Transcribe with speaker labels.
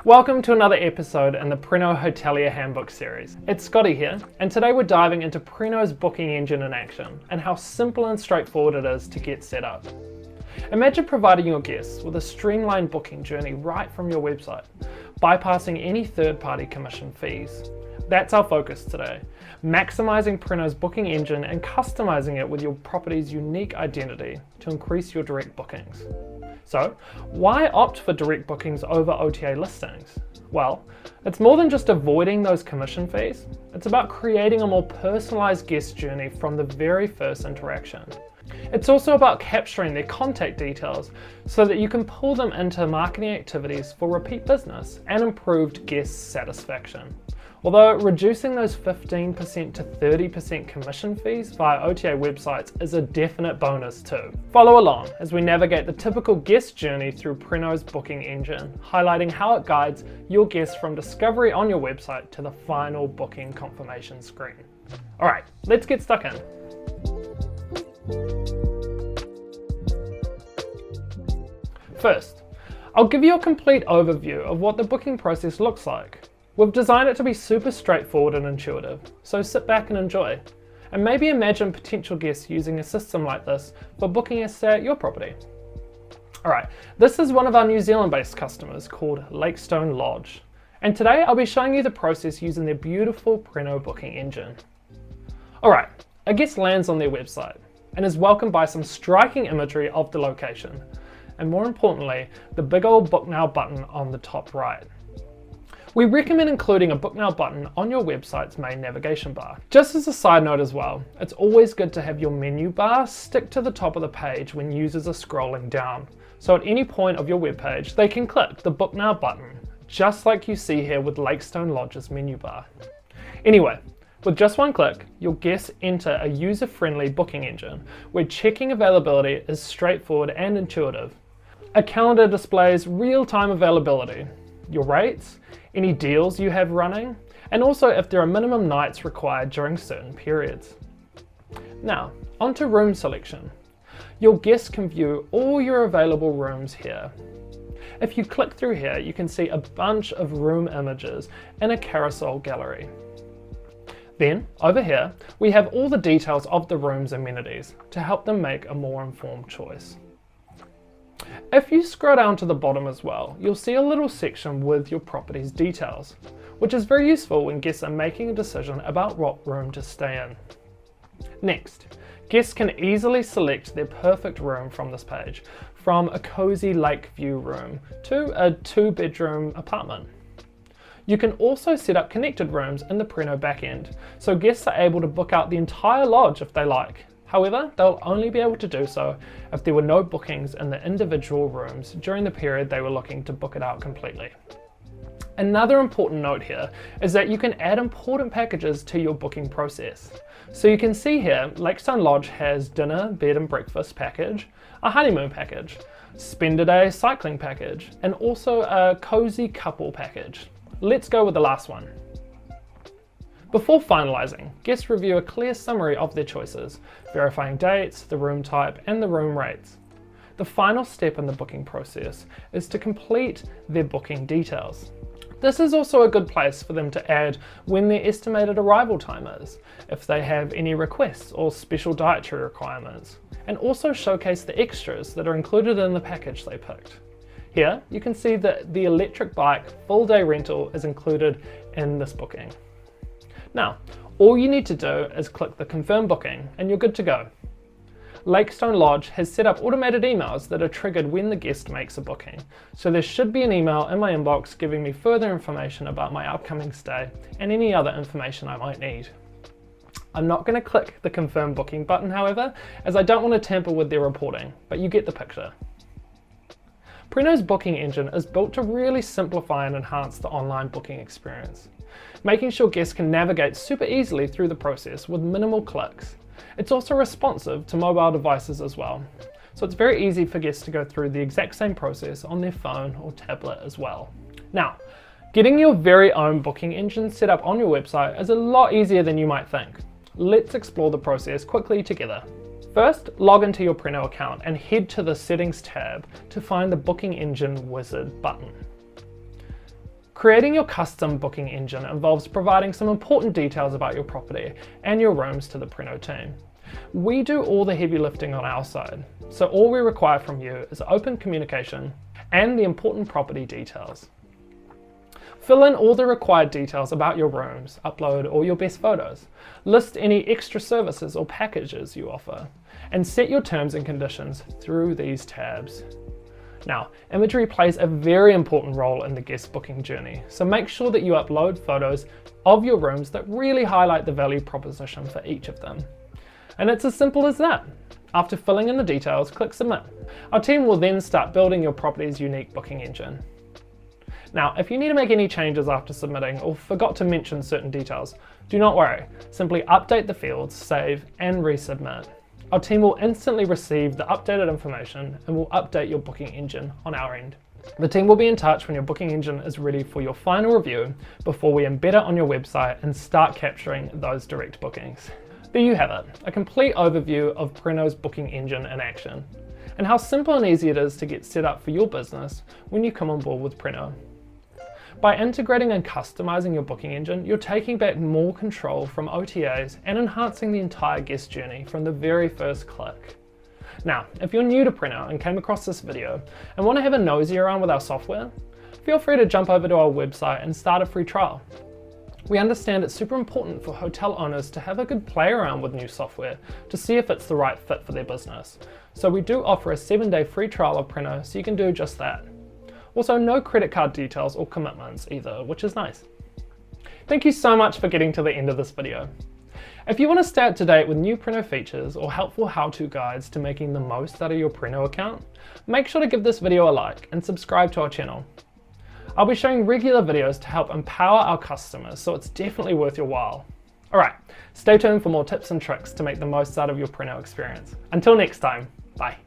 Speaker 1: Welcome to another episode in the Preno Hotelier Handbook series. It's Scotty here, and today we're diving into Preno's booking engine in action and how simple and straightforward it is to get set up. Imagine providing your guests with a streamlined booking journey right from your website, bypassing any third-party commission fees. That's our focus today, maximizing Preno's booking engine and customizing it with your property's unique identity to increase your direct bookings. So, why opt for direct bookings over OTA listings? Well, it's more than just avoiding those commission fees. It's about creating a more personalized guest journey from the very first interaction. It's also about capturing their contact details so that you can pull them into marketing activities for repeat business and improved guest satisfaction. Although reducing those 15% to 30% commission fees via OTA websites is a definite bonus too. Follow along as we navigate the typical guest journey through Preno's booking engine, highlighting how it guides your guests from discovery on your website to the final booking confirmation screen. Alright, let's get stuck in. First, I'll give you a complete overview of what the booking process looks like. We've designed it to be super straightforward and intuitive, so sit back and enjoy. And maybe imagine potential guests using a system like this for booking a stay at your property. Alright, this is one of our New Zealand-based customers called Lakestone Lodge. And today I'll be showing you the process using their beautiful Preno booking engine. Alright, a guest lands on their website and is welcomed by some striking imagery of the location. And more importantly, the big old Book Now button on the top right. We recommend including a Book Now button on your website's main navigation bar. Just as a side note as well, it's always good to have your menu bar stick to the top of the page when users are scrolling down. So at any point of your webpage, they can click the Book Now button, just like you see here with Lakestone Lodge's menu bar. Anyway, with just one click, your guests enter a user-friendly booking engine where checking availability is straightforward and intuitive. A calendar displays real-time availability, your rates, any deals you have running, and also if there are minimum nights required during certain periods. Now, onto room selection. Your guests can view all your available rooms here. If you click through here, you can see a bunch of room images in a carousel gallery. Then, over here, we have all the details of the room's amenities to help them make a more informed choice. If you scroll down to the bottom as well, you'll see a little section with your property's details, which is very useful when guests are making a decision about what room to stay in. Next, guests can easily select their perfect room from this page, from a cozy lake view room to a 2-bedroom apartment. You can also set up connected rooms in the Preno backend, so guests are able to book out the entire lodge if they like. However, they'll only be able to do so if there were no bookings in the individual rooms during the period they were looking to book it out completely. Another important note here is that you can add important packages to your booking process. So you can see here, Lakestone Lodge has dinner, bed and breakfast package, a honeymoon package, spend a day cycling package, and also a cozy couple package. Let's go with the last one. Before finalising, guests review a clear summary of their choices, verifying dates, the room type, and the room rates. The final step in the booking process is to complete their booking details. This is also a good place for them to add when their estimated arrival time is, if they have any requests or special dietary requirements, and also showcase the extras that are included in the package they picked. Here, you can see that the electric bike full day rental is included in this booking. Now, all you need to do is click the confirm booking and you're good to go. Lakestone Lodge has set up automated emails that are triggered when the guest makes a booking, so there should be an email in my inbox giving me further information about my upcoming stay and any other information I might need. I'm not going to click the confirm booking button, however, as I don't want to tamper with their reporting, but you get the picture. Preno's booking engine is built to really simplify and enhance the online booking experience, making sure guests can navigate super easily through the process with minimal clicks. It's also responsive to mobile devices as well, so it's very easy for guests to go through the exact same process on their phone or tablet as well. Now, getting your very own booking engine set up on your website is a lot easier than you might think. Let's explore the process quickly together. First, log into your Preno account and head to the Settings tab to find the Booking Engine Wizard button. Creating your custom booking engine involves providing some important details about your property and your rooms to the Preno team. We do all the heavy lifting on our side, so all we require from you is open communication and the important property details. Fill in all the required details about your rooms, upload all your best photos, list any extra services or packages you offer, and set your terms and conditions through these tabs. Now, imagery plays a very important role in the guest booking journey, so make sure that you upload photos of your rooms that really highlight the value proposition for each of them. And it's as simple as that. After filling in the details, click Submit. Our team will then start building your property's unique booking engine. Now, if you need to make any changes after submitting or forgot to mention certain details, do not worry. Simply update the fields, save, and resubmit. Our team will instantly receive the updated information and will update your booking engine on our end. The team will be in touch when your booking engine is ready for your final review before we embed it on your website and start capturing those direct bookings. There you have it, a complete overview of Preno's booking engine in action, and how simple and easy it is to get set up for your business when you come on board with Preno. By integrating and customizing your booking engine, you're taking back more control from OTAs and enhancing the entire guest journey from the very first click. Now, if you're new to Preno and came across this video and want to have a nosy around with our software, feel free to jump over to our website and start a free trial. We understand it's super important for hotel owners to have a good play around with new software to see if it's the right fit for their business. So we do offer a 7-day free trial of Preno so you can do just that. Also, no credit card details or commitments either, which is nice. Thank you so much for getting to the end of this video. If you want to stay up to date with new Preno features or helpful how-to guides to making the most out of your Preno account, make sure to give this video a like and subscribe to our channel. I'll be showing regular videos to help empower our customers, so it's definitely worth your while. Alright, stay tuned for more tips and tricks to make the most out of your Preno experience. Until next time, bye.